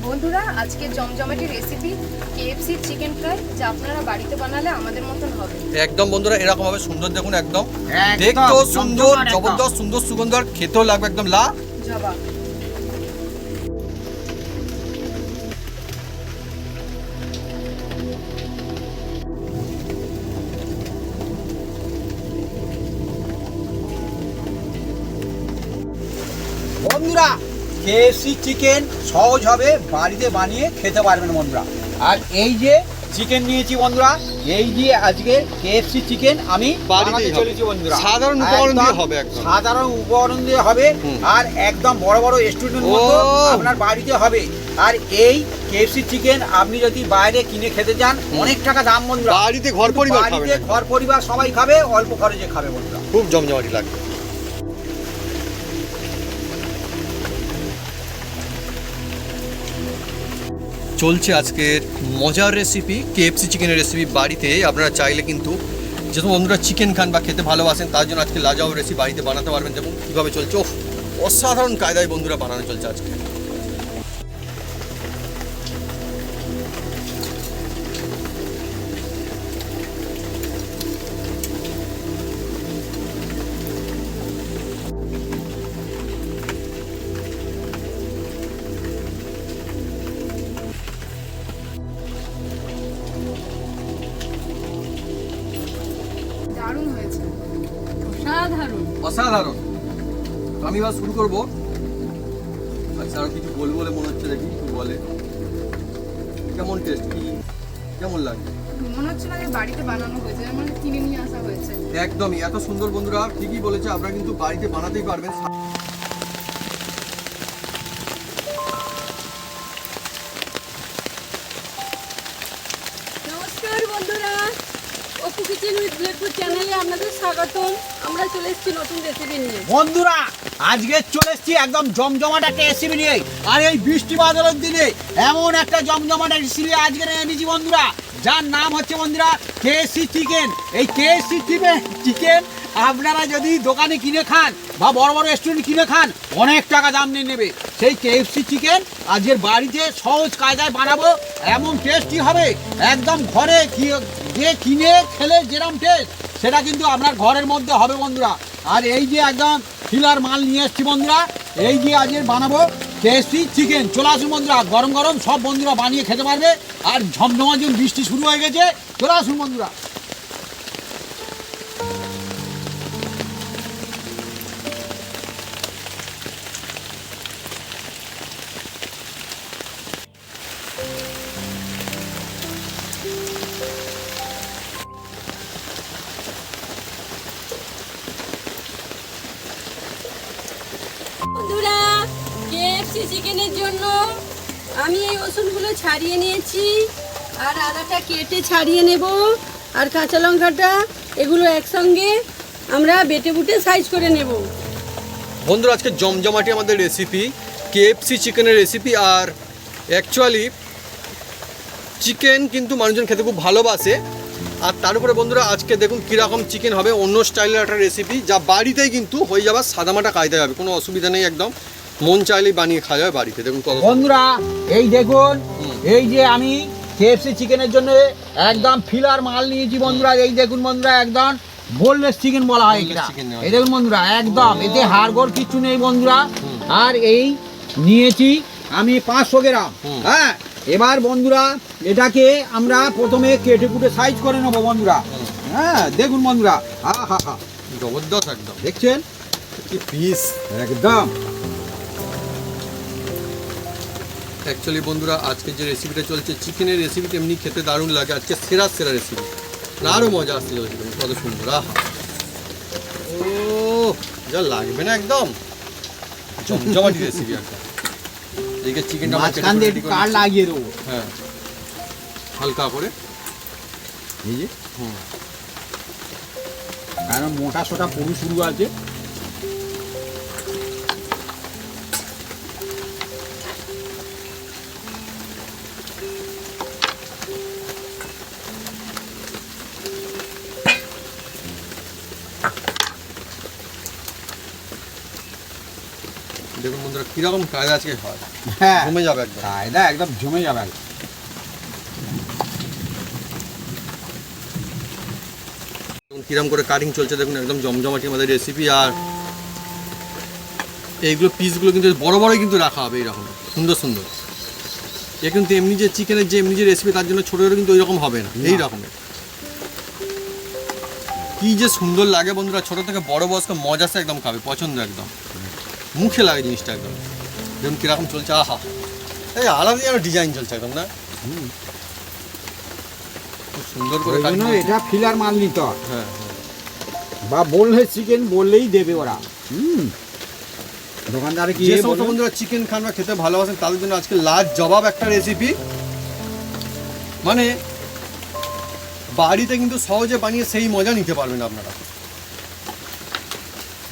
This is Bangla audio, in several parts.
বন্ধুরা, আজকে জমজমাটি রেসিপি কেএফসি চিকেন ফ্রাই, যা আপনারা বাড়িতে বানালে আমাদের মতন হবে। একদম বন্ধুরা, এরকম হবে সুন্দর। দেখুন, একদম দেখতেও সুন্দর, জবরদস্ত সুন্দর সুগন্ধ, আর খেতেও লাগবে একদম লা জবাব। বন্ধুরা, কেএফসি চিকেন সহজ হবে, বাড়িতে বানিয়ে খেতে পারবেন বন্ধুরা। আর এই যে চিকেন নিয়েছি বন্ধুরা, এই যে আজকে কেএফসি চিকেন আমি বানাতে চলেছি বন্ধুরা। সাধারণ উপকরণ দিয়ে হবে, একদম সাধারণ উপকরণ দিয়ে হবে, আর একদম বড় বড় রেস্টুরেন্টের মতো আপনার বাড়িতে হবে। আর এই কেএফসি চিকেন আপনি যদি বাইরে কিনে খেতে যান, অনেক টাকা দাম বন্ধুরা। বাড়িতে ঘর পরিবার খাবে, বাড়িতে ঘর পরিবার সবাই খাবে, অল্প খরচে খাবে বন্ধুরা। খুব জমজমাটি লাগবে। চলছে আজকের মজার রেসিপি, কেএফসি চিকেনের রেসিপি। বাড়িতে আপনারা চাইলে কিন্তু, যেহেতু বন্ধুরা চিকেন খান বা খেতে ভালোবাসেন, তার জন্য আজকে লাজাও রেসিপি বাড়িতে বানাতে পারবেন। যেমন কীভাবে চলছে, অসাধারণ কায়দায় বন্ধুরা বানানো চলছে আজকে। দারুণ হয়েছে, অসাধারণ অসাধারণ। আমি এবার শুরু করবো। আচ্ছা, আরো কিছু বলবো বলে মনে হচ্ছে, দেখি কি বলে। কেমন টেস্ট, কি কেমন লাগে? মনে হচ্ছে না যে বাড়িতে বানানো হয়েছে, মানে কিনে নিয়ে আসা হয়েছে। একদমই এত সুন্দর বন্ধুরা, ঠিকই বলেছে। আপনারা কিন্তু বাড়িতে বানাতেই পারবেন। নমস্কার বন্ধুরা, অপু কিচেন উইথ ব্লেডফুড চ্যানেলে আপনাদের স্বাগতম। আমরা চলে এসেছি নতুন রেসিপি নিয়ে। বন্ধুরা, আজকে চলে এসেছি একদম জমজমাট একটা রেসিপি নিয়ে। আর এই বৃষ্টি বাদলের দিনে এমন একটা জমজমাট রেসিপি আজকে এনেছি বন্ধুরা, যার নাম হচ্ছে বন্ধুরা কেএফসি চিকেন। এই কেএফসি চিকেন আপনারা যদি দোকানে কিনে খান বা বড় বড় রেস্টুরেন্ট কিনে খান, অনেক টাকা দাম নিয়ে নেবে। সেই কেএফসি চিকেন আজকের বাড়িতে সহজ কায়দায় বানাবো, এমন টেস্টি হবে একদম। ঘরে যে কিনে খেলে যেরকম টেস্ট, সেটা কিন্তু আপনার ঘরের মধ্যে হবে বন্ধুরা। আর এই যে একদম ফিলার মাল নিয়ে এসছি বন্ধুরা, এই যে আজকে বানাবো কেএফসি চিকেন। চলে আসুন বন্ধুরা, গরম গরম সব বন্ধুরা বানিয়ে খেতে পারবে। আর ঝমঝমাঝম বৃষ্টি শুরু হয়ে গেছে, চলে আসুন বন্ধুরা। বন্ধুরা, কেএফসি চিকেনের জন্য আমি এই রসুনগুলো ছাড়িয়ে নিয়েছি, আর আদাটা কেটে ছাড়িয়ে নেব, আর কাঁচা লঙ্কাটা এগুলো একসঙ্গে আমরা বেটে বুটে সাইজ করে নেব। বন্ধুরা, আজকে জমজমাটি আমাদের রেসিপি, কেএফসি চিকেনের রেসিপি। আর অ্যাকচুয়ালি চিকেন কিন্তু মানুষজন খেতে খুব ভালোবাসে। আর তার উপরে বন্ধুরা, আজকে দেখুন কীরকম চিকেন হবে, অন্য স্টাইলের একটা রেসিপি, যা বাড়িতেই কিন্তু হয়ে যাবে, সাদামাটা কায়দায় হবে, কোনো অসুবিধা নেই। একদম মন চাইলেই বানিয়ে খাওয়া যাবে বাড়িতে। দেখুন কত বন্ধুরা, এই দেখুন, এই যে আমি কেএফসি চিকেনের জন্য একদম ফিলার মাল নিয়েছি বন্ধুরা। এই দেখুন বন্ধুরা, একদম বোনলেস চিকেন বলা হয় এটা। এই দেখুন বন্ধুরা, একদম এতে হাড়গোড় কিচ্ছু নেই বন্ধুরা। আর এই নিয়েছি আমি 500 গ্রাম। হ্যাঁ, এবার বন্ধুরা এটাকে আমরা প্রথমে কেটে কুটে সাইজ করে নেবো বন্ধুরা। হ্যাঁ, দেখুন বন্ধুরা, হা জবরদস্ত একদম, দেখছেন কি পিস একদম। অ্যাকচুয়ালি বন্ধুরা, আজকে যে রেসিপিটা চলছে চিকেনের রেসিপিটা এমনি খেতে দারুণ লাগে। আজকে সেরা রেসিপি, আরও মজা আসতে চলেছে। কত সুন্দর, আহা, ও যা লাগবে না, একদম জমজমাটি রেসিপি একদম। এইদিকে চিকেনটা মাঝখান দিয়ে একটু কাট লাগিয়ে দেবো। হ্যাঁ, হালকা করে, এই যে কারণ মোটা সোটা পুরু শুরু আছে। দেখুন বন্ধুরা কিরকম কায়দা আজকে হয়, হ্যাঁ জমে যাবে একদম। কায়দা একদম জমে যাবে একদম। কিরম করে কাটিং চলছে দেখুন, একদম জমজমাটি আমাদের রেসিপি। আর এইগুলো পিসগুলো কিন্তু বড় বড়ই কিন্তু রাখা হবে এইরকম সুন্দর সুন্দর। এ কিন্তু এমনি যে চিকেনের যে এমনি যে রেসিপি তার জন্য ছোটো ছোটো কিন্তু ওই রকম হবে না, এই রকমের। কি যে সুন্দর লাগে বন্ধুরা, ছোটো থেকে বড় বয়স্ক মজা সে একদম খাবে, পছন্দ একদম, মুখে লাগে জিনিসটা একদম। যেমন কীরকম চলছে, আহা এই আলাদা যেন ডিজাইন চলছে একদম না, খুব সুন্দর করে ওই জন্য কাটিং। এটা ফিলার মাল নিতে হয়, হ্যাঁ বা বললে চিকেন বললেই দেবে ওরা। দোকানদারে কি যে সমস্ত বন্ধুরা চিকেন খান বা খেতে ভালোবাসেন তাদের জন্য আজকে লাজ জবাব একটা রেসিপি। মানে বাড়িতে কিন্তু সহজে বানিয়ে সেই মজা নিতে পারবেন আপনারা।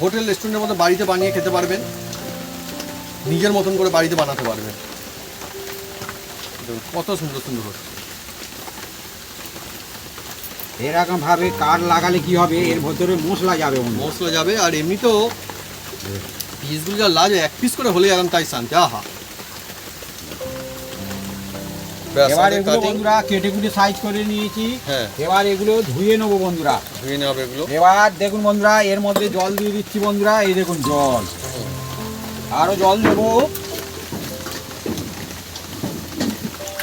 হোটেল রেস্টুরেন্টের মতো বাড়িতে বানিয়ে খেতে পারবেন, নিজের মতন করে বাড়িতে বানাতে পারবেন। দেখুন কত সুন্দর সুন্দর হচ্ছে। এরকম ভাবে কাঠ লাগালে কি হবে, এর ভেতরে মশলা যাবে, মশলা যাবে। আর এমনি তো পিসগুলো যা লাজে, এক পিস করে হলে এখন তাই শান্তি, আহা। ব্যাস, এবার আমাদের এগুলো cutting বন্ধুরা কেটে কুটে সাইজ করে নিয়েছি। হ্যাঁ। এবার এগুলো ধুয়ে নেবো বন্ধুরা। ধুয়ে নেওয়া হবে এগুলো। এবার দেখুন বন্ধুরা, এর মধ্যে জল দিয়ে দিচ্ছি বন্ধুরা, এই দেখুন জল, আরো জল দেবো।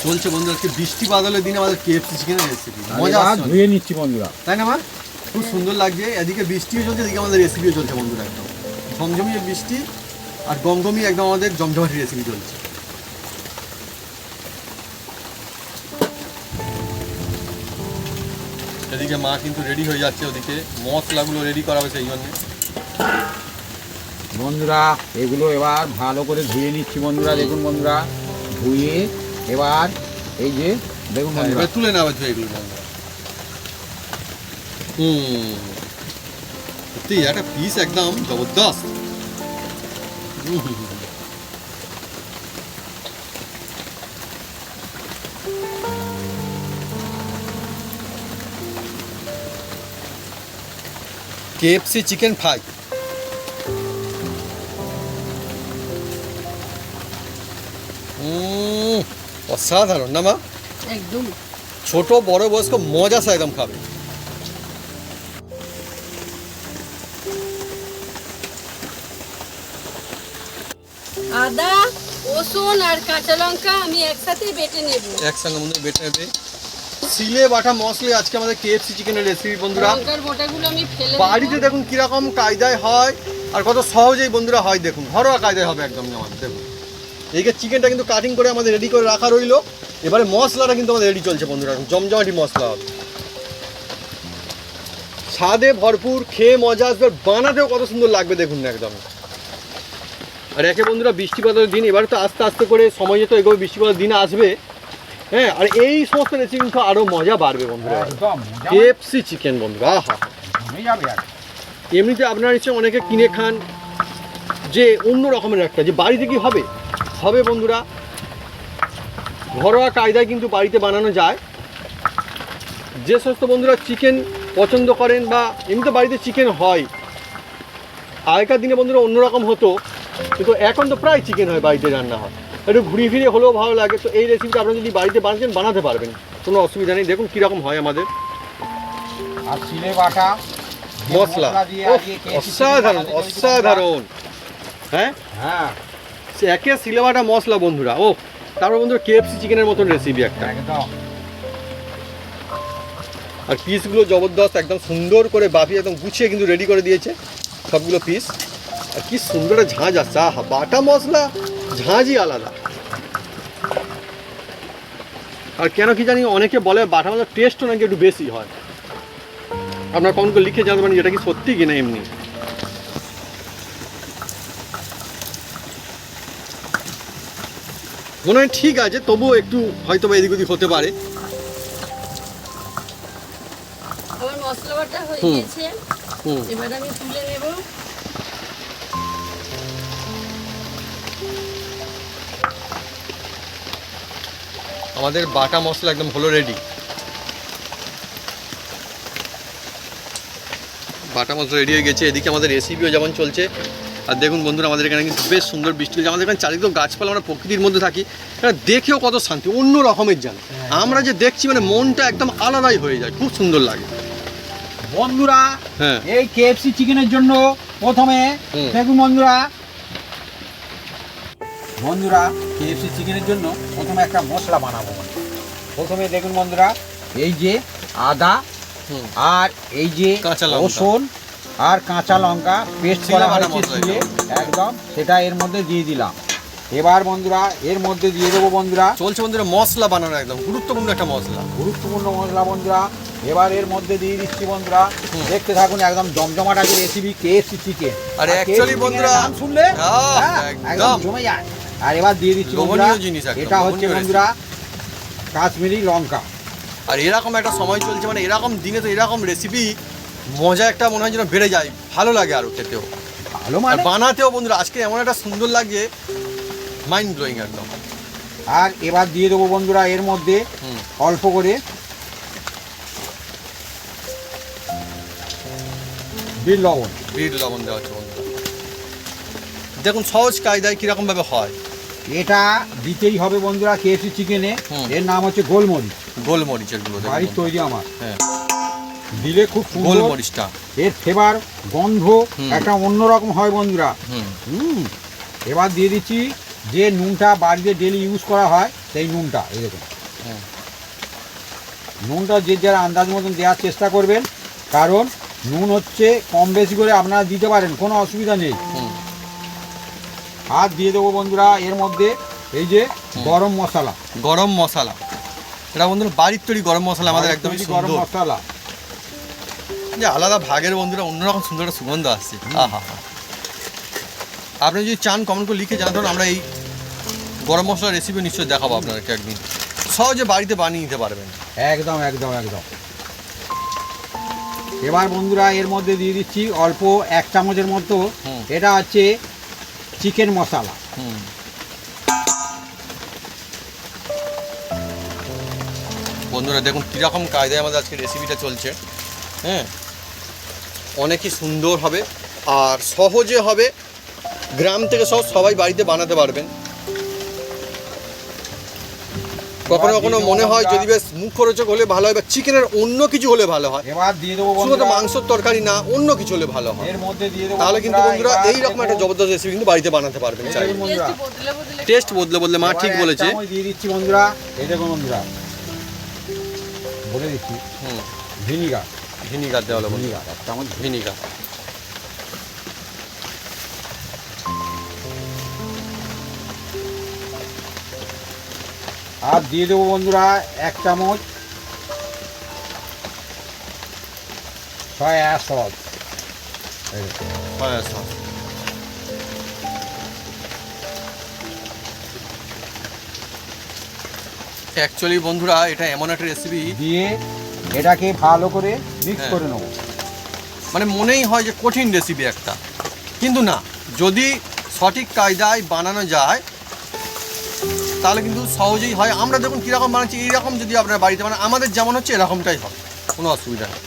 চলছে বন্ধু আজকে বৃষ্টি বাদলের দিনে আমাদের কেএফসি চিকেনের রেসিপি, মজা এবার আসছে ধুয়ে নিচ্ছি বন্ধুরা। তাই না আমার খুব সুন্দর লাগছে। এদিকে বৃষ্টিও চলছে, এদিকে আমাদের রেসিপিও চলছে বন্ধুরা, একদম ঝমঝমিয়ে বৃষ্টি আর গমগমি একদম আমাদের জমজমাটি রেসিপি চলছে। এদিকে মা কিন্তু রেডি হয়ে যাচ্ছে, ওদিকে মশলাগুলো রেডি করা হবে সেই জন্য। বন্ধুরা এগুলো এবার ভালো করে ধুয়ে নিচ্ছি বন্ধুরা, দেখুন বন্ধুরা ধুয়ে এবার এই যে দেখুন বন্ধুরা, এবার তুলে নেওয়া হচ্ছে এগুলো বন্ধুরা। সত্যি একটা পিস একদম জবরদস্ত। কেএফসি চিকেন ফ্রাই, অসাধারণ না মা? একদম ছোট বড় বয়স্ক মজা সে একদম খাবে। আদা রসুন আর কাঁচা লঙ্কা আমি একসাথে বেটে নেব। একসঙ্গে বন্ধু বেটে নেবে। সিলে বাটা মশলা আজকে আমাদের কেএফসি চিকেনের রেসিপি বন্ধুরা। লঙ্কার বোটাগুলো আমি ফেলে বাড়িতে দেখুন কিরকম কায়দায় হয় আর কত সহজেই বন্ধুরা হয়, দেখুন ঘরোয়া কায়দায় হবে একদম আমাদের। দেখুন এইদিকে চিকেনটা কিন্তু কাটিং করে আমাদের রেডি করে রাখা রইলো। এবারে মশলাটা কিন্তু আমাদের রেডি চলছে বন্ধুরা, জমজমাটি মশলা হবে, স্বাদে ভরপুর, খেয়ে মজা আসবে, বানাতেও কত সুন্দর লাগবে দেখুন না একদম। আর একে বন্ধুরা বৃষ্টিপাতের দিন, এবারে তো আস্তে আস্তে করে সময় যেত এগোবে, বৃষ্টিপাতের দিন আসবে। হ্যাঁ, আর এই সমস্ত রেসিপি কিন্তু আরও মজা বাড়বে বন্ধুরা। একদম কেএফসি চিকেন বন্ধুরা, আহা। জমে যাবে আর। এমনিতে আপনারা নিশ্চয়ই অনেকে কিনে খান, যে অন্য রকমের একটা, যে বাড়িতে কি হবে হবে বন্ধুরা, ঘরোয়া কায়দায় কিন্তু বাড়িতে বানানো যায়। যে সমস্ত বন্ধুরা চিকেন পছন্দ করেন বা এমনিতে বাড়িতে চিকেন হয়, আগেকার দিনে বন্ধুরা অন্যরকম হতো, কিন্তু এখন তো প্রায় চিকেন হয়, বাড়িতে রান্না হয়, একটু ঘুরিয়ে ফিরে হলেও ভালো লাগে। তো এই রেসিপিটা আপনারা যদি বাড়িতে বানাচ্ছেন বানাতে পারবেন, কোনো অসুবিধা নেই। দেখুন কীরকম হয় আমাদের আর সিলে বাটা মশলা, দিয়ে ওহ, আজকে KFC অসাধারণ চিকেন বানাতে চলেছি অসাধারণ। হ্যাঁ, হ্যাঁ সে একে সিলেবাটা মশলা বন্ধুরা, ও তারপর বন্ধুরা কেএফসি চিকেনের মতন রেসিপি একটা। একদম। আর পিসগুলো জবরদস্ত, একদম সুন্দর করে বাপি একদম গুছিয়ে কিন্তু রেডি করে দিয়েছে সবগুলো পিস। আর কি সুন্দর একটা ঝাঁঝ আসছে, আহা, বাটা মশলা ঝাঁঝই আলাদা। আর কেন কি জানি অনেকে বলে বাটা মশলার টেস্টও নাকি একটু বেশি হয়। আপনার কখন করে লিখে জানতে পারেন এটা কি সত্যি কিনা। এমনি মনে হয় ঠিক আছে, তবুও একটু হয়তো বা এদিক ওদিক হতে পারে। আমার মশলা বাটা হয়ে হুম। গেছে, এবার আমি তুলে নেব। আমাদের বাটা মশলা একদম হলো রেডি। বাটা মশলা রেডি হয়ে গেছে। এদিকে আমাদের রেসিপিও যেমন চলছে, আর দেখুন বন্ধুরা আমাদের এখানে কিন্তু বেশ সুন্দর বৃষ্টি হচ্ছে। আমাদের এখানে চারিদিকে গাছপালা, আমরা প্রকৃতির মধ্যে থাকি, এখানে দেখেও কত শান্তি, অন্য রকমের জান। আমরা যে দেখছি মানে মনটা একদম আলাদাই হয়ে যায়, খুব সুন্দর লাগে। বন্ধুরা হ্যাঁ। এই কেএফসি চিকেনের জন্য প্রথমে হুম। দেখুন বন্ধুরা কেএফসি চিকেনের জন্য প্রথমে একটা মশলা বানাবো। প্রথমে দেখুন বন্ধুরা, এই যে আদা হুম। আর এই যে কাঁচা লঙ্কা। রসুন আর কাঁচা লঙ্কা পেস্ট শিলে করা বাটা হয়েছে মশলা শিলে, একদম সেটা এর মধ্যে দিয়ে দিলাম। এবার বন্ধুরা এর মধ্যে দিয়ে দেবো বন্ধুরা চলছে বন্ধুরা মশলা বানানো, একদম গুরুত্বপূর্ণ একটা মশলা। গুরুত্বপূর্ণ মশলা বন্ধুরা। এবার এর মধ্যে দিয়ে দিচ্ছি বন্ধুরা, দেখতে থাকুন একদম জমজমাট আছে রেসিপি কেএফসি চিকেন। আর actually বন্ধুরা, নাম শুনলে হ্যাঁ, একদম একদম জমে যায়। আর এবার দিয়ে দিচ্ছি বন্ধুরা, লোভনীয় জিনিস একদম, এটা হচ্ছে লোভনীয় বন্ধুরা কাশ্মীরি লঙ্কা। আর এরকম একটা সময় চলছে, মানে এরকম দিনে তো এরকম রেসিপি মজা একটা মনে হয় যেন বেড়ে যায়, ভালো লাগে আরও খেতেও ভালো আর মানে। বানাতেও। বন্ধুরা আজকে এমন একটা সুন্দর লাগে, মাইন্ড ব্লোয়িং একদম। আর এবার দিয়ে দেবো বন্ধুরা এর মধ্যে হুম। অল্প করে বিট লবণ। বিট লবণ দেওয়া হচ্ছে বন্ধুরা। দেখুন সহজ কায়দায় কীরকম ভাবে হয়। এটা দিতেই হবে বন্ধুরা কেএফসি চিকেনে। হুম। এর নাম হচ্ছে গোলমরিচ, গোলমরিচের গুঁড়ো দেখুন বাড়ির বন্ধুরা। তৈরি আমার। হ্যাঁ, দিলে খুব সুন্দর, গোলমরিচটা। এর ফ্লেভার গন্ধ হুম। একটা অন্যরকম হয় বন্ধুরা। হুম। এবার দিয়ে দিচ্ছি যে নুনটা বাড়িতে ডেলি ইউজ করা হয় সেই নুনটা। এই দেখুন হুম। নুনটা যে যারা আন্দাজ মতন দেওয়ার চেষ্টা করবেন, কারণ নুন হচ্ছে কম বেশি করে আপনারা দিতে পারেন, কোনো অসুবিধা নেই। হুম। আর দিয়ে দেবো বন্ধুরা এর মধ্যে এই যে গরম মশলা। গরম মশলা, এটা বন্ধুরা বাড়ির তৈরি গরম মশলা, আমাদের একদমই তৈরি গরম সুন্দর। মশলা। যে আলাদা ভাগের বন্ধুরা অন্যরকম সুন্দর একটা সুগন্ধ আসছে। আহা হা। আপনি যদি চান কমেন্ট করে লিখে জানান, আমরা এই গরম মশলার রেসিপি নিশ্চয়ই দেখাবো আপনাদেরকে একদিন, সহজে বাড়িতে বানিয়ে নিতে পারবেন। একদম একদম একদম। এবার বন্ধুরা এর মধ্যে দিয়ে দিচ্ছি অল্প 1 চামচের মতো, হুম। এটা হচ্ছে চিকেন মশলা। হুম। বন্ধুরা দেখুন কীরকম কায়দায় আমাদের আজকে রেসিপিটা চলছে। হ্যাঁ, অনেকই সুন্দর হবে আর সহজে হবে, গ্রাম থেকে সবাই বাড়িতে বানাতে পারবেন। কখনো কখনো মনে হয় যদি বেশ মুখরোচক হলে ভালো হয়, বা চিকেনের অন্য কিছু হলে ভালো হয়, এবার দিয়ে দেবো শুধু তো বন্ধুরা মাংসের তরকারি না, অন্য কিছু হলে ভালো হয়। এর মধ্যে দিয়ে দেবো তাহলে কিন্তু বন্ধুরা এবার এইরকম একটা দেখুন, জবরদস্ত রেসিপি কিন্তু বাড়িতে বানাতে পারবেন চাই। দেখুন বন্ধুরা, টেস্ট বদলে বদলে টেস্ট বদলে বদলে মা এবার ঠিক 1 বলেছে। চামচ দিয়ে দিচ্ছি বন্ধুরা, এই দেখুন বন্ধুরা বলে দিচ্ছি হুম। ভিনিগার। ভিনিগার দেওয়া হলো বন্ধুরা, ভিনিগার 1 চামচ ভিনিগার। আর দিয়ে দেবো বন্ধুরা 1 চামচ soya sauce. Soya sauce. Actually বন্ধুরা এটা এমন একটা রেসিপি, দিয়ে এটাকে ভালো করে মিক্স হ্যাঁ। করে নেবো। মানে মনেই হয় যে কঠিন রেসিপি একটা, কিন্তু না, যদি সঠিক কায়দায় বানানো যায় তাহলে কিন্তু সহজেই হয়। আমরা দেখুন কীরকম বানাচ্ছি, এইরকম যদি আপনারা বাড়িতে বানান, আমাদের যেমন হচ্ছে এরকমটাই হবে, কোনো অসুবিধা নেই।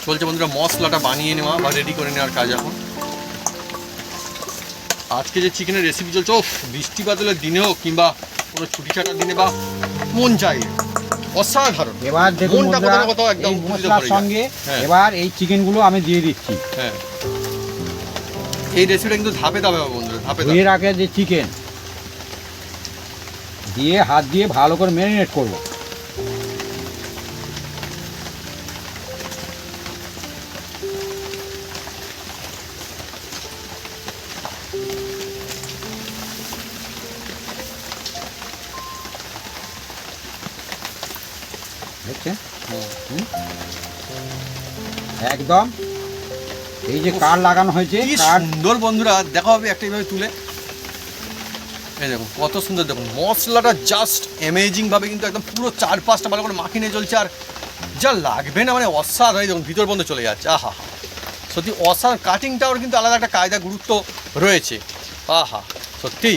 চলছে বন্ধুরা মশলাটা বানিয়ে নেওয়া বা রেডি করে নেওয়ার কাজ এখন। আজকে যে চিকেনের রেসিপি চলছে, ও বৃষ্টি বাদলের দিনেও কিংবা কোনো ছুটি ছাটার দিনে বা মন চাই, অসাধারণ। এবার দেখুন মনটা বন্ধুরা, কোথাও না কোথাও একদম এই উত্তেজিত মশলার ভরে যায়। সঙ্গে হ্যাঁ। এবার এই চিকেনগুলো আমি দিয়ে দিচ্ছি। হ্যাঁ, এই রেসিপিটা কিন্তু ধাপে ধাপে হবে বন্ধুরা, ধাপে ধাপে। ধুয়ে রাখে যে চিকেন দিয়ে হাত দিয়ে ভালো করে ম্যারিনেট করব। দেখছেন একদম এই যে কার লাগানো হয়েছে, কি কার সুন্দর বন্ধুরা, দেখা হবে একটা এইভাবে তুলে। এই দেখুন কত সুন্দর, দেখুন মশলাটা জাস্ট অ্যামেজিং ভাবে কিন্তু একদম পুরো 4-5টা ভালো করে মাখিয়ে নিয়ে চলছে। আর যা লাগবে না, মানে অসাধারণ, দেখুন ভিতর বন্ধ চলে যাচ্ছে। আহা, সত্যি অসাধারণ। কাটিংটাও কিন্তু আলাদা একটা কায়দা গুরুত্ব রয়েছে। আহা, সত্যি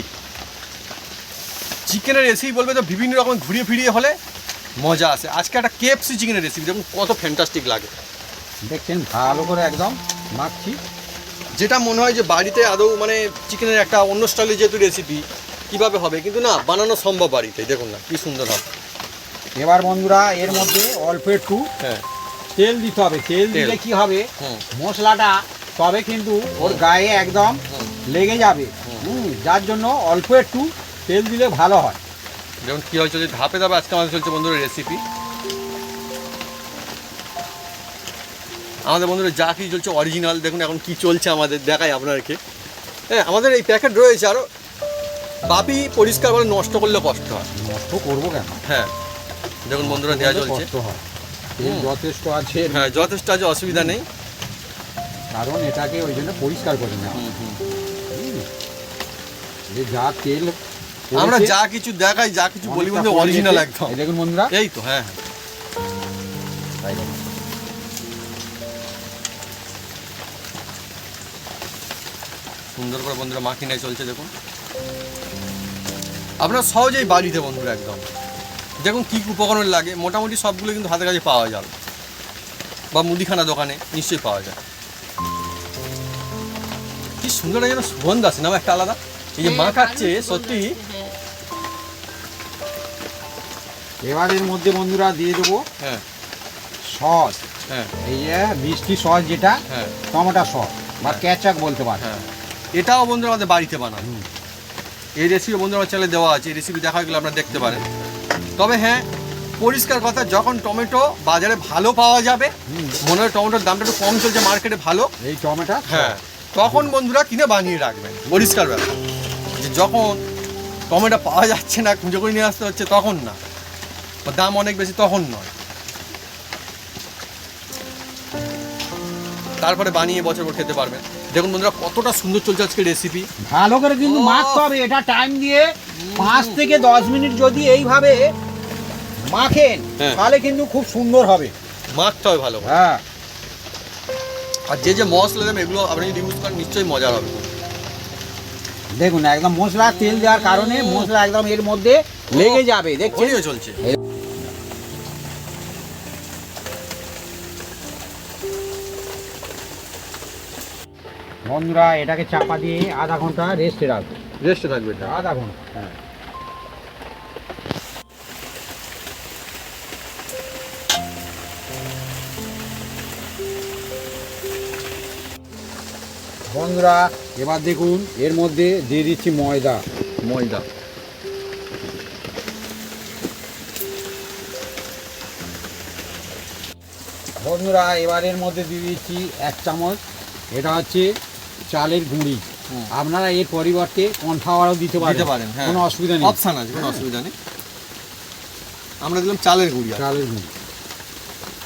চিকেনের রেসিপি বলবে তো বিভিন্ন রকম ঘুরিয়ে ফিরিয়ে হলে মজা আসে। আজকে একটা কেএফসি চিকেনের রেসিপি দেখুন কত ফ্যান্টাস্টিক লাগে। দেখছেন ভালো করে একদম মাখছি। যেটা মনে হয় যে বাড়িতে আদৌ মানে চিকেনের একটা অন্য স্টাইলে যেহেতু রেসিপি কীভাবে হবে, কিন্তু না, বানানো সম্ভব বাড়িতে। দেখুন না কি সুন্দর হবে। এবার বন্ধুরা এর মধ্যে অল্প একটু হ্যাঁ, তেল দিতে হবে। তেল দিলে কি হবে, মশলাটা তবে কিন্তু ওর গায়ে একদম লেগে যাবে। যার জন্য অল্প একটু তেল দিলে ভালো হয়। যেমন কী হয় চলছে ধাপে ধাপে আজকে আমাদের চলছে বন্ধুরা রেসিপি। আমাদের বন্ধুরা যা কিছু চলছে অরিজিনাল। দেখুন এখন কি চলছে আমাদের, দেখাই আপনাদেরকে। হ্যাঁ, আমাদের এই প্যাকেট রয়েছে আরও। বাপি পরিষ্কার করে নষ্ট করলে কষ্ট হয়। নষ্ট করবো কেন? হ্যাঁ, দেখুন বন্ধুরা দেওয়া চলছে। কষ্ট হয়, তেল যথেষ্ট আছে। হ্যাঁ, যথেষ্ট আছে, অসুবিধা নেই। কারণ এটাকে ওই জন্য পরিষ্কার করে নেওয়া। যে যা তেল আমরা যা কিছু দেখাই, যা কিছু বলি বন্ধু অরিজিনাল একদম। এই দেখুন বন্ধুরা, এই তো। হ্যাঁ, তাই দেখুন। সুন্দর করে বন্ধুরা মাখিনায় চলছে। দেখুন আপনারা সহজেই বাড়িতে বন্ধুরা একদম দেখুন কী উপকরণ লাগে, মোটামুটি সবগুলো কিন্তু হাতের কাছে পাওয়া যাবে, বা মুদিখানা দোকানে নিশ্চয়ই পাওয়া যায়। কি সুন্দর যেন সুগন্ধ আছে না একটা আলাদা। এই যে মাখাচ্ছে সত্যি। এবার এর মধ্যে বন্ধুরা দিয়ে দেবো হ্যাঁ, সস। হ্যাঁ, এই যে মিষ্টি সস, যেটা হ্যাঁ, টমেটো সস বা কেচাপ বলতে পারে। হ্যাঁ, এটাও বন্ধুরা আমাদের বাড়িতে বানানো। এই রেসিপি বন্ধুরা আমার চ্যানেলে দেওয়া আছে, এই রেসিপি দেখা গেলে আপনারা দেখতে পারেন। তবে হ্যাঁ, পরিষ্কার কথা, যখন টমেটো বাজারে ভালো পাওয়া যাবে, মনে হয় টমেটোর দামটা একটু কম চলছে মার্কেটে ভালো, এই টমেটো, হ্যাঁ, তখন বন্ধুরা কিনে বানিয়ে রাখবেন। পরিষ্কার ব্যাপার যে যখন টমেটো পাওয়া যাচ্ছে না, খুঁজে করে নিয়ে আসতে হচ্ছে, তখন না, বা দাম অনেক বেশি, তখন নয়। তারপরে বানিয়ে বছর পর খেতে পারবেন। দেখুন বন্ধুরা কতটা সুন্দর চলছে আজকে রেসিপি। ভালো করে কিন্তু মাখতে হবে। এটা টাইম দিয়ে 5 থেকে 10 মিনিট যদি এইভাবে মাখেন, হ্যাঁ, তাহলে কিন্তু খুব সুন্দর হবে। মাখতে হবে ভালো করে। হ্যাঁ, আর যে যে মশলা দেবেন এগুলো আপনি যদি ইউজ করেন নিশ্চয়ই মজার হবে। দেখুন একদম মশলা তেল দেওয়ার কারণে মশলা একদম এর মধ্যে লেগে যাবে। দেখছেন ওইও চলছে। বন্ধুরা এটাকে চাপা দিয়ে আধা ঘন্টা রেস্টে রাখবো। রেস্টে থাকবে এটা আধা ঘন্টা। হ্যাঁ, বন্ধুরা এবার দেখুন এর মধ্যে দিয়ে দিচ্ছি ময়দা। ময়দা বন্ধুরা এবার এর মধ্যে দিয়ে দিচ্ছি 1 চামচ, এটা হচ্ছে চালের গুঁড়ি। আপনারা এর পরিবর্তে কর্নফ্লাওয়ারও দিতে পারেন, হ্যাঁ, কোনো অসুবিধা নেই, অপশন আছে, কোনো অসুবিধা নেই। আমরা দিলাম চালের গুঁড়ি। চালের গুঁড়ি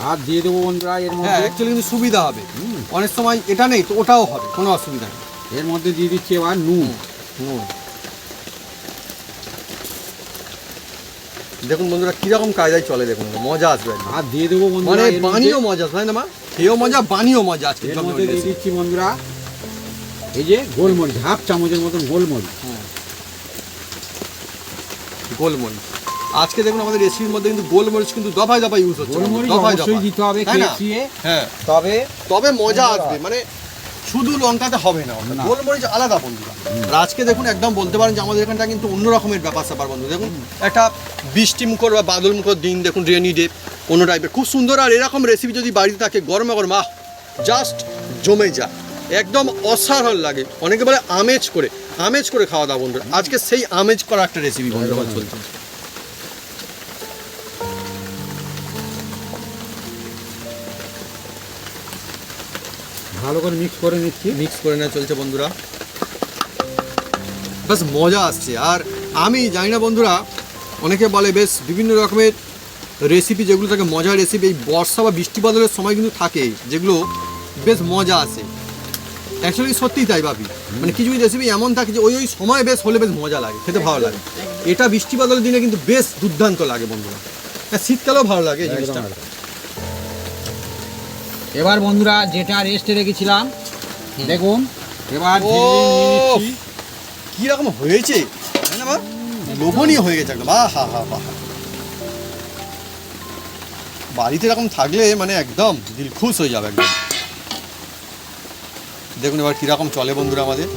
আর দিয়ে দেবো বন্ধুরা এর হ্যাঁ, মধ্যে। অ্যাকচুয়ালি কিন্তু সুবিধা হবে। অনেক সময় এটা নেই তো ওটাও হবে, কোনো অসুবিধা নেই। এর মধ্যে দিয়ে দিচ্ছি এবার নুন। দেখুন বন্ধুরা কিরকম কায়দায় চলে, দেখুন মজা আসবে একদম। আর দিয়ে দেবো মানে বন্ধুরা এর বানিয়েও মধ্যে- মজা আসবে না মা, খেয়েও মজা, বানিয়েও মজা আজকে। এর মধ্যে দিয়ে দিচ্ছি বন্ধুরা এই যে গোলমরিচ, 1/2 চামচের মতন গোলমরিচ। গোলমরিচ আজকে দেখুন আমাদের রেসিপির মধ্যে কিন্তু গোলমরিচ কিন্তু দফায় দফায় ইউজ হচ্ছে। গোলমরিচ দফায় অবশ্যই দফায়। দিতে হবে তাই না? খেয়ে হ্যাঁ, তবে তবে মজা মজা আসবে। মানে শুধু লঙ্কাতে হবে না, না। গোলমরিচ আলাদা বন্ধুরা। আর আজকে দেখুন একদম বলতে পারেন যে আমাদের এখানটা কিন্তু অন্য রকমের ব্যাপার স্যাপার বন্ধু। দেখুন একটা বৃষ্টি মুখর বা বাদল মুখর দিন, দেখুন রেনি ডে, অন্য টাইপের খুব সুন্দর। আর এরকম রেসিপি যদি বাড়িতে থাকে গরমা গরম, জাস্ট জমে যায়, একদম অসাধারণ লাগে। অনেকে বলে আমেজ করে খাওয়া দাওয়া বন্ধুরা। আজকে সেই আমেজ করা একটা রেসিপি বন্ধুরা চলছে। ভালো করে মিক্স করে নিচ্ছি। মিক্স করে নেওয়া চলছে বন্ধুরা, বেশ মজা আসছে। আর আমি জানি না বন্ধুরা, অনেকে বলে বেশ বিভিন্ন রকমের রেসিপি যেগুলো থাকে মজার রেসিপি, এই বর্ষা বা বৃষ্টি বাদলের সময় কিন্তু থাকে যেগুলো বেশ মজা আসে। অ্যাকচুয়ালি সত্যিই তাই ভাবি, মানে কিছু কিছু রেসিপি এমন থাকে যে ওই সময় বেশ হলে বেশ মজা লাগে, খেতে ভালো লাগে। এটা বৃষ্টি বাদলের দিনে কিন্তু বেশ দুর্দান্ত লাগে বন্ধুরা। হ্যাঁ, শীতকালেও ভালো লাগে এই জিনিসটা। এবার বন্ধুরা যেটা রেস্টে রেখেছিলাম দেখুন এবার ও, নিয়ে নিচ্ছি। কিরকম হয়েছে তাই না, লোভনীয় হয়ে গেছে একদম। বাহ, হা হা বাহ, বাড়িতে এরকম থাকলে মানে একদম দিল খুশ হয়ে যাবে একদম। দেখুন এবার কীরকম চলে বন্ধুরা আমাদের।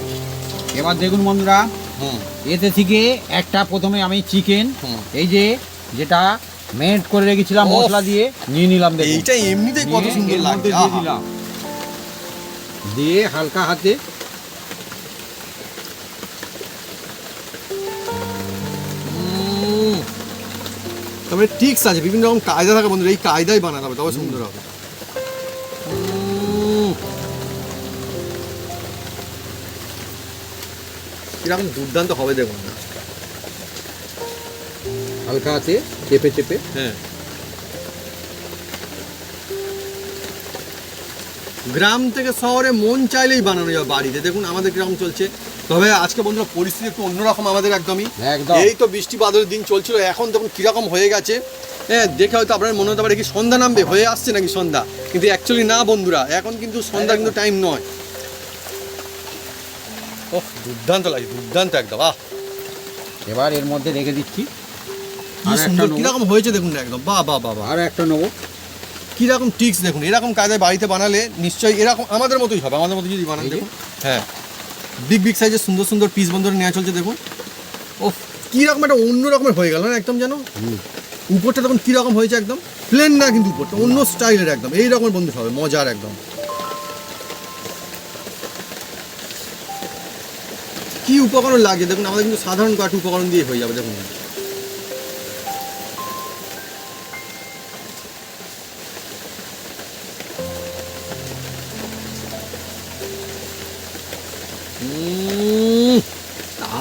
এবার দেখুন বন্ধুরা, হুম এতে থেকে একটা প্রথমে আমি চিকেন হুম। এই যেটা মেরিনেট করে রেখেছিলাম ওফ। মশলা দিয়ে নিয়ে নিলাম। দেখুন এইটা এমনিতেই কত নিয়ে সুন্দর এর লাগছে। মধ্যে দিয়ে আহা। দিলাম, দিয়ে হালকা হাতে তারপরে টিক্স আছে, বিভিন্ন রকম কায়দা থাকে বন্ধুরা, এই কায়দায় বানাতে হবে তবে সুন্দর হবে। কিরকম দুর্দান্ত হবে দেখুন না। হালকা হাতে চেপে চেপে। হ্যাঁ, গ্রাম থেকে শহরে মন চাইলেই বানানো যাবে বাড়িতে। দেখুন আমাদের কিরকম চলছে। তবে আজকে বন্ধুরা পরিস্থিতি একটু অন্যরকম আমাদের একদমই। একদম। এই তো বৃষ্টি বাদলের দিন চলছিল, এখন দেখুন কিরকম হয়ে গেছে। হ্যাঁ, দেখে হয়তো আপনার মনে হতে পারে কি সন্ধ্যা নামবে, হয়ে আসছে নাকি সন্ধ্যা, কিন্তু অ্যাকচুয়ালি না বন্ধুরা, এখন কিন্তু সন্ধ্যা কিন্তু টাইম নয়। ওহ, দুর্দান্ত লাগে, দুর্দান্ত একদম। আহ, এবার এর মধ্যে রেখে দিচ্ছি। কি আর একটা সুন্দর নেবো। কিরকম হয়েছে দেখুন না একদম। বাহ বাহ বাহ বাহ, আর একটা নেবো। কিরকম টিক্স দেখুন। এরকম কায়দায় বাড়িতে বানালে নিশ্চয়ই এরকম আমাদের মতোই হবে, আমাদের মতো যদি বানান। এই যে। দেখুন, হ্যাঁ, বিগ বিগ সাইজের সুন্দর সুন্দর পিস বন্ধুরা নেওয়া চলছে দেখুন। ও কীরকম একটা অন্য রকমের হয়ে গেল না একদম, যেন উপরটা দেখুন কীরকম হয়েছে, একদম প্লেন না কিন্তু উপরটা অন্য স্টাইলের একদম। এই রকমের বন্ধু হবে, মজার একদম। কি উপকরণ লাগে দেখুন, আমাদের কিন্তু সাধারণ কয়েকটা উপকরণ দিয়ে হয়ে যাবে দেখুন।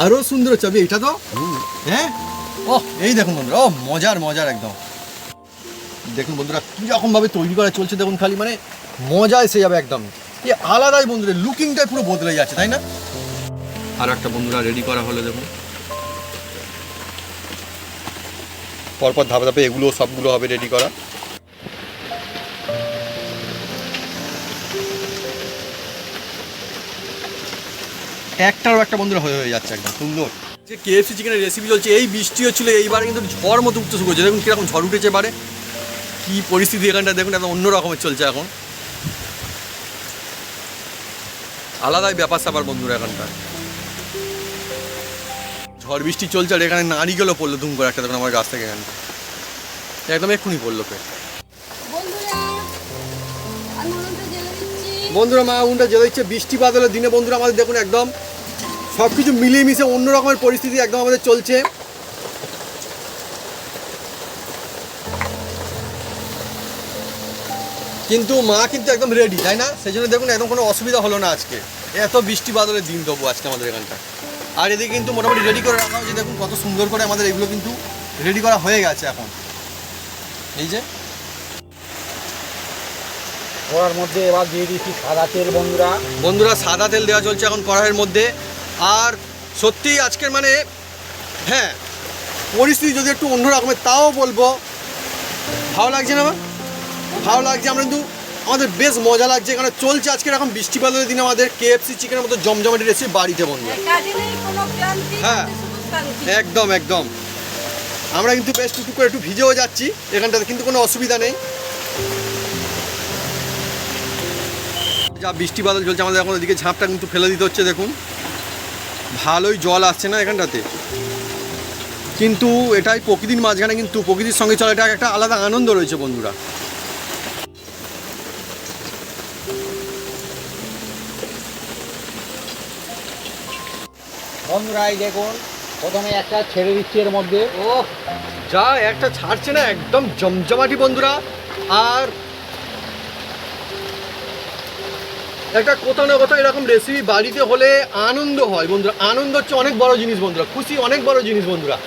আরো সুন্দর হচ্ছে এটা তো। হ্যাঁ, ও এই দেখুন বন্ধুরা, ও মজার মজার একদম। দেখুন বন্ধুরা কীরকম ভাবে তৈরি করা চলছে দেখুন, খালি মানে মজা এসে যাবে একদম। এ আলাদাই বন্ধুরা, লুকিংটাই পুরো বদলে যাচ্ছে, তাই না? আর একটা বন্ধুরা রেডি করা হলো দেখুন, পরপর ধাপে ধাপে এগুলো সবগুলো হবে রেডি করা। একটার একটা বন্ধুরা হয়ে যাচ্ছে একদম সুন্দর। যে কেএফসি চিকেনের রেসিপি চলছে, এই বৃষ্টি হচ্ছিলো, এইবারে কিন্তু ঝড় মতো উঠতে শুরু করছে। দেখুন কীরকম ঝড় উঠেছে এবারে, কী পরিস্থিতি এখানটা দেখুন, একদম অন্য রকমের চলছে এখন। আলাদাই ব্যাপার স্যাপার বন্ধুরা এখানটা। ঝড় বৃষ্টি চলছে আর এখানে নারিকেলও পড়লো ধুম করে একটা, দেখুন আমার গাছ থেকে এখানে একদম এক্ষুনি পড়লো পে। বন্ধুরা আমি উনুনটা জ্বেলে দিচ্ছি। বন্ধুরা মা উনটা জ্বেলে দিচ্ছে বৃষ্টি বাদলের দিনে বন্ধুরা, আমাদের দেখুন একদম সব কিছু মিলিয়ে মিশে অন্য রকমের পরিস্থিতি একদম আমাদের চলছে। কিন্তু মা কিন্তু একদম রেডি, তাই না? সেই জন্য দেখুন একদম কোনো অসুবিধা হলো না আজকে, এত বৃষ্টি বাদলের দিন তবু আজকে আমাদের এখানটা। আর এদিকে কিন্তু মোটামুটি রেডি করে রাখা হয়েছে, দেখুন কত সুন্দর করে আমাদের এগুলো কিন্তু রেডি করা হয়ে গেছে এখন। এই যে ওর মধ্যে এবার দিয়ে দিচ্ছি সাদা তেল বন্ধুরা। বন্ধুরা সাদা তেল দেওয়া চলছে এখন কড়াইয়ের মধ্যে। আর সত্যি আজকের মানে হ্যাঁ পরিস্থিতি যদি একটু অন্য রকমের, তাও বলবো ভালো লাগছে না আমার, ভালো লাগছে। আমরা কিন্তু আমাদের বেশ মজা লাগছে, কারণ চলছে আজকে এরকম বৃষ্টি বাদলের দিনে আমাদের কেএফসি চিকেনের মতো জমজমাটি রেসিপি বাড়িতে বন্ধু। কাজে নেই কোনো ক্লান্তি, হ্যাঁ। শুধু শান্তি। একদম একদম, আমরা কিন্তু বেশ টুকটুক করে একটু ভিজেও যাচ্ছি এখানটাতে, কিন্তু কোনো অসুবিধা নেই। যা বৃষ্টি বাদল চলছে আমাদের এখন, ওদিকে ঝাঁপটা কিন্তু ফেলে দিতে হচ্ছে দেখুন, ভালোই জল আসছে না এখানটাতে, কিন্তু এটাই প্রকৃতির মাঝখানে, কিন্তু প্রকৃতির সঙ্গে চলে এটা একটা আলাদা আনন্দ রয়েছে বন্ধুরা। বন্ধুরা এই দেখুন প্রথমে একটা ছেড়ে দিচ্ছি এর মধ্যে। ও যা একটা ছাড়ছে না একদম জমজমাটি বন্ধুরা। আর একটা কোথাও না কোথাও এরকম রেসিপি বাড়িতে হলে আনন্দ হয় বন্ধুরা, আনন্দ হচ্ছে অনেক বড় জিনিস বন্ধুরা, খুশি অনেক বড় জিনিস বন্ধুরা।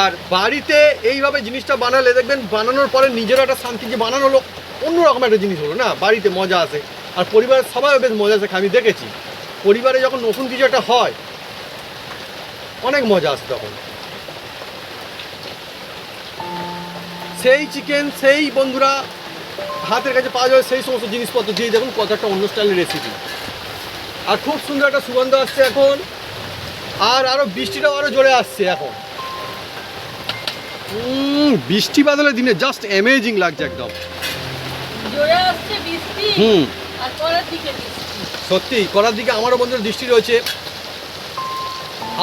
আর বাড়িতে এইভাবে জিনিসটা বানালে দেখবেন বানানোর পরে নিজের একটা শান্তি, যে বানানো হলো অন্যরকম একটা জিনিস হলো না, বাড়িতে মজা আসে। আর পরিবারের সবাই বেশ মজা আসে, আমি দেখেছি পরিবারে যখন নতুন কিছু একটা হয় অনেক মজা আসে তখন। সেই চিকেন সেই বন্ধুরা হাতের কাছে পাওয়া যাবে, সেই সমস্ত জিনিসপত্র দিয়ে দেখুন কত একটা অন্য স্টাইলের রেসিপি। আর খুব সুন্দর একটা সুগন্ধ আসছে এখন, আর আরও বৃষ্টিটাও আরও জোরে আসছে এখন। বৃষ্টি বাদলের দিনে জাস্ট অ্যামেজিং লাগছে একদম। জোরে আসছে বৃষ্টি হুম আর পরের দিকে বৃষ্টি। সত্যি করার দিকে আমারও বন্ধুরা দৃষ্টি রয়েছে,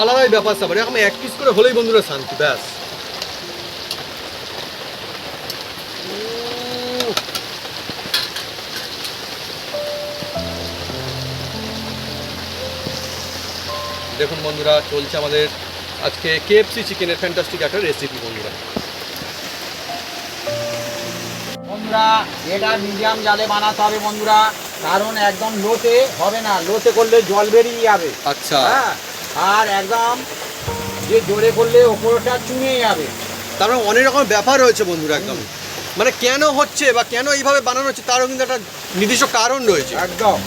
আলাদাই ব্যাপার স্যাপার, এরকম এক পিস করে হলেই বন্ধুরা শান্তি, ব্যাস। দেখুন বন্ধুরা, চলছে আমাদের আজকে কেএফসি চিকেনের ফ্যান্টাস্টিক একটা রেসিপি বন্ধুরা। বন্ধুরা এটা মিডিয়াম জালে বানাতে হবে বন্ধুরা, কারণ একদম লোতে হবে না, লোতে করলে জল বেরিয়ে যাবে। আচ্ছা, হ্যাঁ, আর একদম যে জোরে করলে ওপরটা চুঙে যাবে। তার মানে অনেক রকম ব্যাপার রয়েছে বন্ধুরা, একদম মানে কেন হচ্ছে বা কেন এইভাবে বানানো হচ্ছে তারও কিন্তু একটা নির্দিষ্ট কারণ রয়েছে। একদম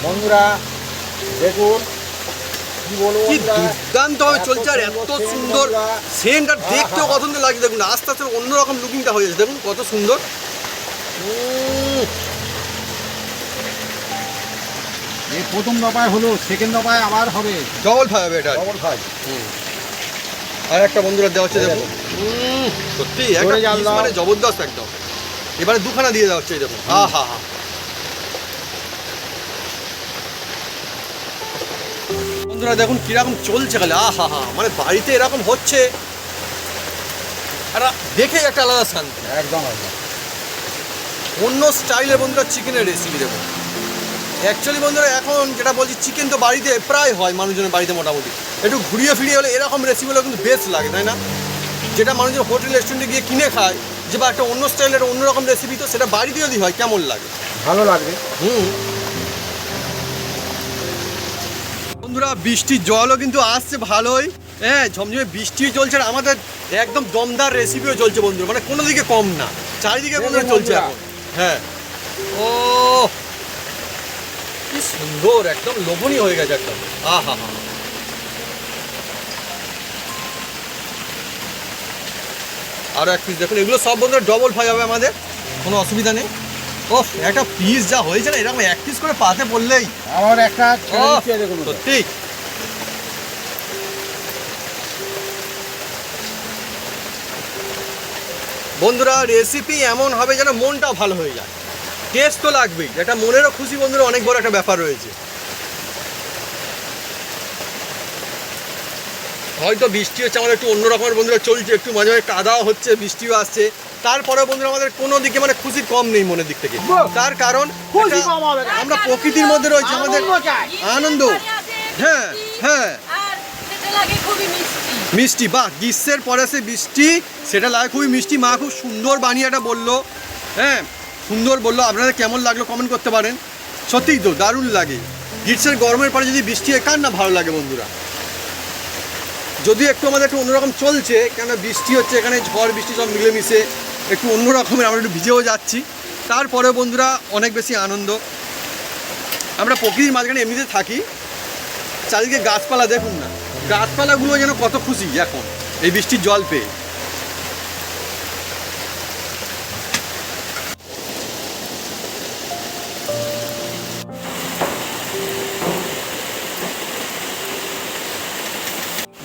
বন্ধুরা দেখুন কি বলবো কি বন্ধুরা, দুর্দান্ত ভাবে চলছে, আর এত সুন্দর সেন্ট, আর দেখতেও কত সুন্দর লাগছে। দেখুন আস্তে আস্তে অন্যরকম লুকিংটা হয়ে যাচ্ছে, দেখুন কত সুন্দর। এই প্রথম দফায় হলো, সেকেন্ড দফায় আবার হবে। ডবল ফ্রাই হবে এটা। Double fry. আর একটা বন্ধুরা দেওয়া হচ্ছে, দেখুন সত্যি একটা জোরে জাল piece দাও। মানে জবরদস্ত একদম। এবারে দুখানা দিয়ে দেওয়া হচ্ছে, এই দেখুন, হা হা হা। বন্ধুরা দেখুন কিরকম চলছে, খালি হা হা, মানে বাড়িতে এরকম হচ্ছে, আর দেখে একটা আলাদা শান্তি। একদম একদম অন্য স্টাইলের বন্ধুরা চিকেনের রেসিপি দেখুন। অ্যাকচুয়ালি বন্ধুরা এখন যেটা বলছি, চিকেন তো বাড়িতে প্রায় হয় মানুষজনের বাড়িতে, মোটামুটি একটু ঘুরিয়ে ফিরিয়ে হলে এরকম রেসিপিগুলো কিন্তু বেশ লাগে, তাই না? যেটা মানুষজন হোটেল রেস্টুরেন্টে গিয়ে কিনে খায়, যে বা একটা অন্য স্টাইলের অন্যরকম রেসিপি, তো সেটা বাড়িতে যদি হয় কেমন লাগে। ভালো লাগবে। বন্ধুরা বৃষ্টির জলও কিন্তু আসছে ভালোই, হ্যাঁ ঝমঝমে বৃষ্টিও চলছে, আর আমাদের একদম দমদার রেসিপিও চলছে বন্ধুরা, মানে কোনো দিকে কম না, চারিদিকে বন্ধুরা চলছে এখন। হ্যাঁ, ও কি সুন্দর, একদম লোভনীয় হয়ে গেছে একদম, আহা হা। আরও এক পিস দেখুন, এগুলো সব বন্ধুরা ডবল ফ্রাই হবে আমাদের, কোনো অসুবিধা নেই। ও একটা পিস যা হয়েছে না, এরকম এক পিস করে পাতে পড়লেই আমার একটা ছেড়ে দিচ্ছে, দেখুন ওটা। সত্যি। বন্ধুরা রেসিপি এমন হবে যেন মনটা ভালো হয়ে যায়, টেস্ট তো লাগবেই, এটা মনেরও খুশি বন্ধুরা, অনেক বড় একটা ব্যাপার রয়েছে। হয়তো বৃষ্টি হচ্ছে, আমাদের একটু অন্যরকমের বন্ধুরা চলছে, একটু মাঝে মাঝে কাদাও হচ্ছে, বৃষ্টিও আসছে, তারপরে বন্ধুরা আমাদের কোনো দিকে মানে খুশি কম নেই মনের দিক থেকে। তার কারণ খুশি এটা কম হবে না। আমরা প্রকৃতির মধ্যে রয়েছে, আমাদের আনন্দ চাই। আনন্দ। হ্যাঁ হ্যাঁ, আর সেটা লাগে খুবই মিষ্টি। মিষ্টি, বাহ, গ্রীষ্মের পরে সে বৃষ্টি, সেটা লাগে খুবই মিষ্টি। মা খুব সুন্দর বানিয়েটা বললো, হ্যাঁ সুন্দর বললো। আপনাদের কেমন লাগলো কমেন্ট করতে পারেন। সত্যিই তো দারুণ লাগে, গ্রীষ্মের গরমের পরে যদি বৃষ্টি হয় কার না ভালো লাগে বন্ধুরা। যদিও একটু আমাদের একটু অন্যরকম চলছে, কেন বৃষ্টি হচ্ছে এখানে, ঝড় বৃষ্টি সব মিলেমিশে একটু অন্যরকমের, আমরা একটু ভিজেও যাচ্ছি, তারপরে বন্ধুরা অনেক বেশি আনন্দ। আমরা প্রকৃতির মাঝখানে এমনিতে থাকি, চারিদিকে গাছপালা দেখুন না, গাছপালাগুলো যেন কত খুশি এখন এই বৃষ্টির জল পেয়ে।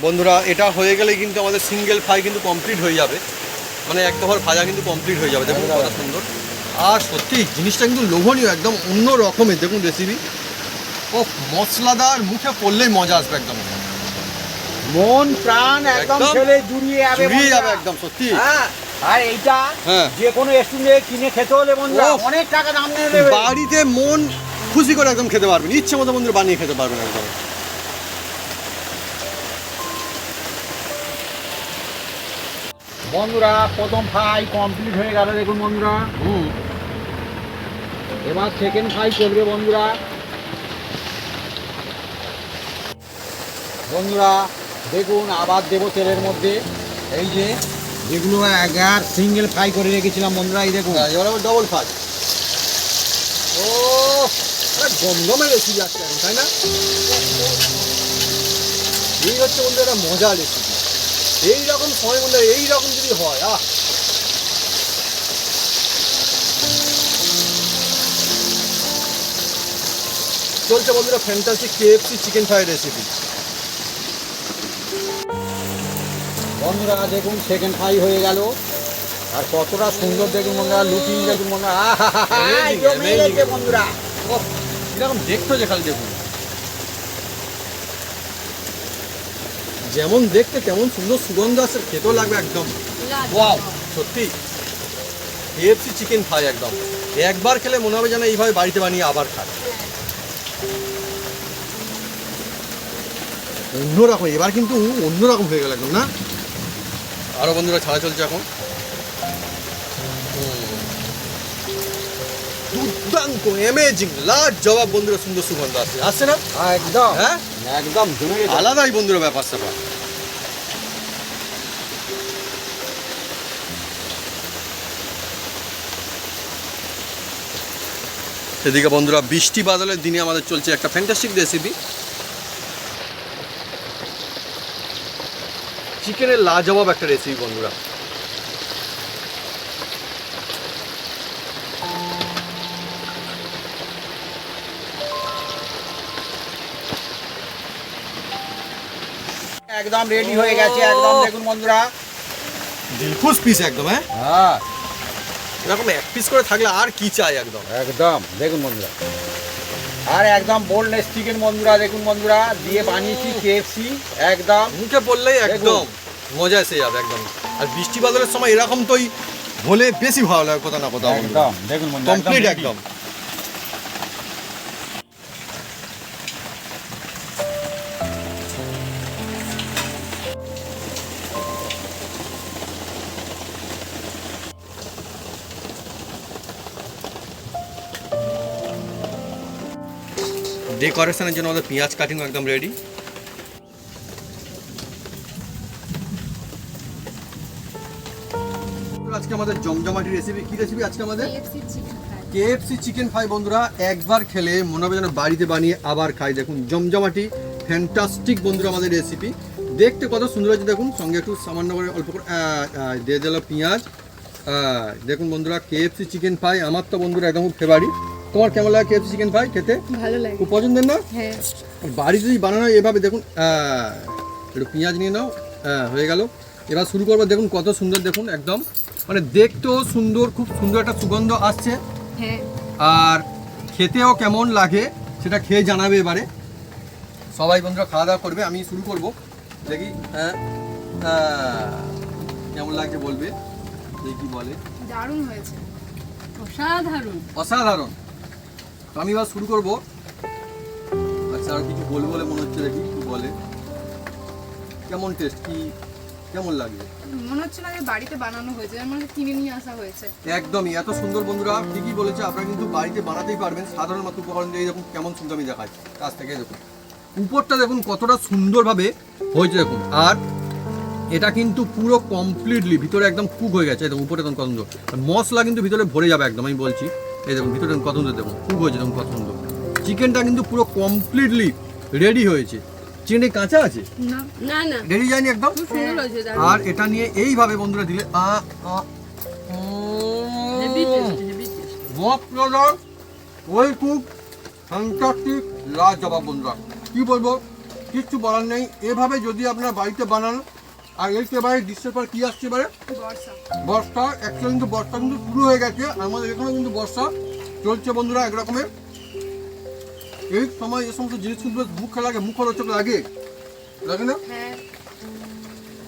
বন্ধুরা এটা হয়ে গেলে কিন্তু আমাদের সিঙ্গেল ফ্রাই কিন্তু কমপ্লিট হয়ে যাবে, মানে এক দফার ভাজা কিন্তু কমপ্লিট হয়ে যাবে। দেখুন কত সুন্দর, আর সত্যি জিনিসটা কিন্তু লোভনীয়, একদম অন্য রকমের। দেখুন রেসিপি, ও মশলাদার, মুখে পড়লেই মজা আসবে একদম, মন প্রাণ একদম একদম ছেলে জুড়িয়ে যাবে, জুড়িয়ে যাবে বন্ধুরা। একদম সত্যি। হ্যাঁ, আর এইটা হ্যাঁ। যে কোনো রেস্টুরেন্টে কিনে খেতে হলে বন্ধুরা ওফ। অনেক টাকা দাম নিয়ে নেবে। বাড়িতে মন খুশি করে একদম খেতে পারবেন, ইচ্ছে মতো বন্ধুরা বানিয়ে খেতে পারবেন একদম। বন্ধুরা প্রথম ফ্রাই কমপ্লিট হয়ে গেল, দেখুন বন্ধুরা। এবার সেকেন্ড ফ্রাই চলবে বন্ধুরা। বন্ধুরা দেখুন আবার দেবো তেলের মধ্যে, এই যে যেগুলো একবার সিঙ্গেল ফ্রাই করে রেখেছিলাম বন্ধুরা, এই দেখুন। এবার আবার ডবল ফ্রাই। ও গমগমে রেসিপি আসছে এখন, তাই না? এই হচ্ছে বন্ধু একটা মজা রেসিপি, এইরকম সময় বন্ধু এইরকম যদি হয়, চলছে বন্ধুরা fantastic KFC chicken fry recipe. বন্ধুরা দেখুন সেকেন্ড ফ্রাই হয়ে গেল। আর কতটা সুন্দর দেখুন বন্ধুরা, লুকিং দেখুন বন্ধুরা, Amazing, জমে amazing. গেছে বন্ধুরা। ওহ, এরকম দেখতে যে খালি দেখুন, যেমন দেখতে তেমন সুন্দর সুগন্ধ আছে, খেতেও লাগবে একদম। ওয়াও, সত্যি কেএফসি চিকেন ফ্রাই একদম একবার খেলে মনে হবে যেন এইভাবে বাড়িতে বানিয়ে আবার খায়। অন্যরকম, এবার কিন্তু অন্যরকম হয়ে গেল একদম না। আরো বন্ধুরা ছাড়া চলছে এখন। দুর্দান্ত, অ্যামেজিং, লাজবাব বন্ধুরা, সুন্দর সুগন্ধ আসছে, আসছে না? একদম হ্যাঁ, একদম জমে গেছে। আলাদাই বন্ধুরা ব্যাপার স্যাপার। এদিকে বন্ধুরা বৃষ্টি বাদলের দিনে আমাদের চলছে একটা ফ্যান্টাস্টিক রেসিপি, চিকেনের লাজবাব একটা রেসিপি বন্ধুরা। একদম রেডি হয়ে গেছে একদম, দেখুন বন্ধুরা। দিলখুশ পিস একদম। হ্যাঁ, হ্যাঁ এরকম এক পিস করে থাকলে আর কি চাই একদম। একদম দেখুন বন্ধুরা, আর একদম বোনলেস চিকেন বন্ধুরা, দেখুন বন্ধুরা, দিয়ে বানিয়েছি কেএফসি একদম। মুখে পড়লেই একদম মজা এসে যাবে একদম। আর বৃষ্টি বাদলের সময় এরকম তোই হলে বেশি ভালো লাগে কোথাও না কোথাও। একদম দেখুন বন্ধুরা, কমপ্লিট একদম। ডেকোরেশনের জন্য আমাদের পেঁয়াজ কাটিং একদম রেডি। আজকে আমাদের জমজমাটি রেসিপি, কি রেসিপি আজকে আমাদের? KFC chicken fry. KFC chicken fry বন্ধুরা, একবার খেলে মনে হবে যেন বাড়িতে বানিয়ে আবার খাই। দেখুন জমজমাটি ফ্যান্টাস্টিক বন্ধুরা আমাদের রেসিপি, দেখতে কত সুন্দর হয়েছে দেখুন। সঙ্গে একটু সামান্য করে অল্প করে দিয়ে দিল পেঁয়াজ। দেখুন বন্ধুরা কেএফসি চিকেন ফ্রাই আমার তো বন্ধুরা একদম ফেভারিট। তোমার কেমন লাগে কেএফসি চিকেন ফ্রাই খেতে? ভালো লাগে। খুব পছন্দের না? হ্যাঁ। বাড়িতে যদি বানানো হয় এভাবে দেখুন, একটু পেঁয়াজ নিয়ে নাও, হয়ে গেল। এবার শুরু করবো। দেখুন কত সুন্দর, দেখুন একদম মানে দেখতেও সুন্দর, খুব সুন্দর একটা সুগন্ধ আসছে। হ্যাঁ। আর খেতেও কেমন লাগে সেটা খেয়ে জানাবে এবারে। সবাই বন্ধুরা খাওয়া দাওয়া করবে, আমি শুরু করব। দেখি কেমন লাগছে বলবে, দেখি বলে। দারুণ হয়েছে, অসাধারণ। অসাধারণ। তো আমি এবার শুরু করব। আচ্ছা, আর কিছু বলবো বলে মনে হচ্ছে, দেখি কি বলে, কেমন টেস্ট, কি কেমন লাগবে। মনে হচ্ছে না যে বাড়িতে বানানো হয়েছে, মানে কিনে নিয়ে আসা হয়েছে। একদমই এত সুন্দর বন্ধুরা, ঠিকই বলেছে। আপনারা কিন্তু বাড়িতে বানাতেই পারবেন সাধারণ মাত্র উপকরণ দিয়ে। দেখুন কেমন সুন্দর আমি দেখাই কাছ থেকে, দেখুন উপরটা দেখুন কতটা সুন্দরভাবে হয়েছে দেখুন। আর এটা কিন্তু পুরো কমপ্লিটলি ভিতরে একদম কুক হয়ে গেছে। দেখুন উপরে দেখুন কত সুন্দর, মশলা কিন্তু ভিতরে ভরে যাবে একদম, আমি বলছি। এই দেখুন ভিতরে কত সুন্দর, দেখুন কুক হয়েছে, দেখুন কত সুন্দর। চিকেনটা কিন্তু পুরো কমপ্লিটলি রেডি হয়েছে। চিকেনটা কাঁচা আছে, না না না, রেডি যায়নি একদম। খুব সুন্দর হয়েছে, দারুণ। আর এটা নিয়ে এইভাবে বন্ধুরা দিলে হেভি টেস্ট, হেভি টেস্ট। ওই কুক ফ্যান্টাস্টিক, লাজবাব বন্ধুরা। কি বলবো, কিচ্ছু বলার নেই। এভাবে যদি আপনারা বাড়িতে বানান। আর এর এবারে ডিশের পর কি আসছে এবারে? বর্ষা। বর্ষা। অ্যাকচুয়ালি কিন্তু বর্ষা কিন্তু শুরু হয়ে গেছে আমাদের এখানে, কিন্তু বর্ষা চলছে বন্ধুরা এক রকমের। এই সময় এই সমস্ত জিনিস কিন্তু বেশ মুখে লাগে, মুখরোচক লাগে, লাগে না? হ্যাঁ,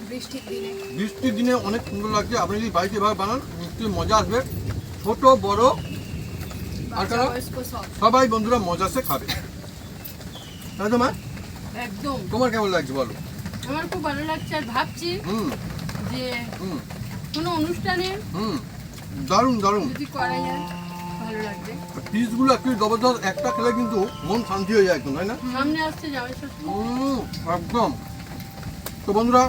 বৃষ্টির দিনে। বৃষ্টির দিনে অনেক সুন্দর লাগছে। আপনি যদি বাড়িতে এভাবে বানান নিশ্চয়ই মজা আসবে। ছোট বড় আর বাচ্চা কারা বয়স্ক সব। সবাই বন্ধুরা মজা সে খাবে, তাই তো মা? একদম তোমার কেমন লাগছে বলো? আমার খুব ভালো লাগছে। আর ভাবছি হুম যে হুম কোনো অনুষ্ঠানে হুম, দারুণ দারুণ। যদি করা যায় ভালো লাগবে। পিসগুলো একটু জবরদস্ত, একটা খেলে কিন্তু মন শান্তি হয়ে যায় একদম, তাই না? সামনে আসছে জামাই ষষ্ঠী। একদম। তো বন্ধুরা,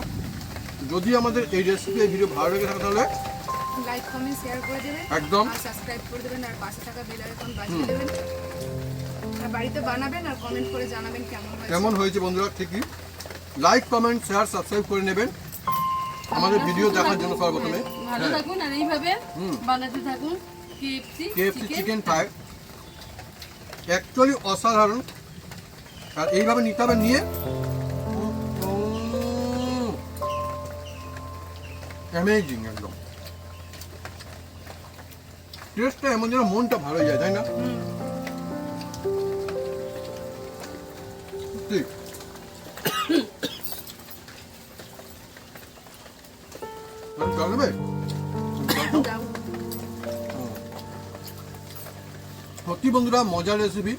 যদি আমাদের এই রেসিপি, এই ভিডিও ভালো লেগে থাকে তাহলে লাইক কমেন্ট শেয়ার করে দেবেন, একদম। আর সাবস্ক্রাইব করে দেবেন, আর পাশে থাকা বেল আইকন বাজিয়ে দেবেন। আর বাড়িতে বানাবেন আর কমেন্ট করে জানাবেন কেমন হয়েছে। কেমন হয়েছে বন্ধুরা, ঠিকই লাইক কমেন্ট শেয়ার সাবস্ক্রাইব করে নেবেন আমাদের ভিডিও দেখার জন্য সর্বপ্রথমে। ভালো থাকুন আর এইভাবে বানাতে থাকুন কেএফসি চিকেন ফ্রাই অ্যাকচুয়ালি অসাধারণ। আর এইভাবে নিতে হবে, নিয়ে অ্যামেজিং একদম। টেস্টটা এমন যেন মনটা ভালো হয়ে যায়, তাই না? ঠিক। জল নেবে? দাও। সত্যি বন্ধুরা মজার রেসিপি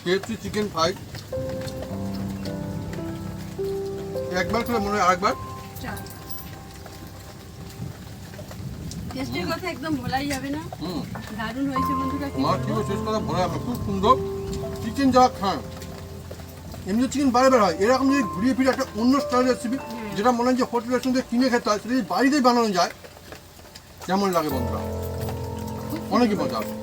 কেএফসি চিকেন ফ্রাই, একবার খেলে মনে হয় আরেকবার। চা। টেস্টের কথা একদম ভোলাই যাবে না, হুম, দারুণ হয়েছে বন্ধুরা। কি মাছ বলবো? থেকে শেষ কথা ভরে আমি খুব সুন্দর চিকেন যা খান এমনি চিকেন বারবার হয়, এরকম যদি ঘুরিয়ে ফিরে একটা অন্য স্টাইল রেসিপি যেটা মনে হয় যে হোটেলের সঙ্গে কিনে খেতে হয় সেটা যদি বাড়িতেই বানানো যায় কেমন লাগে বন্ধুরা, অনেকই মজা আসে।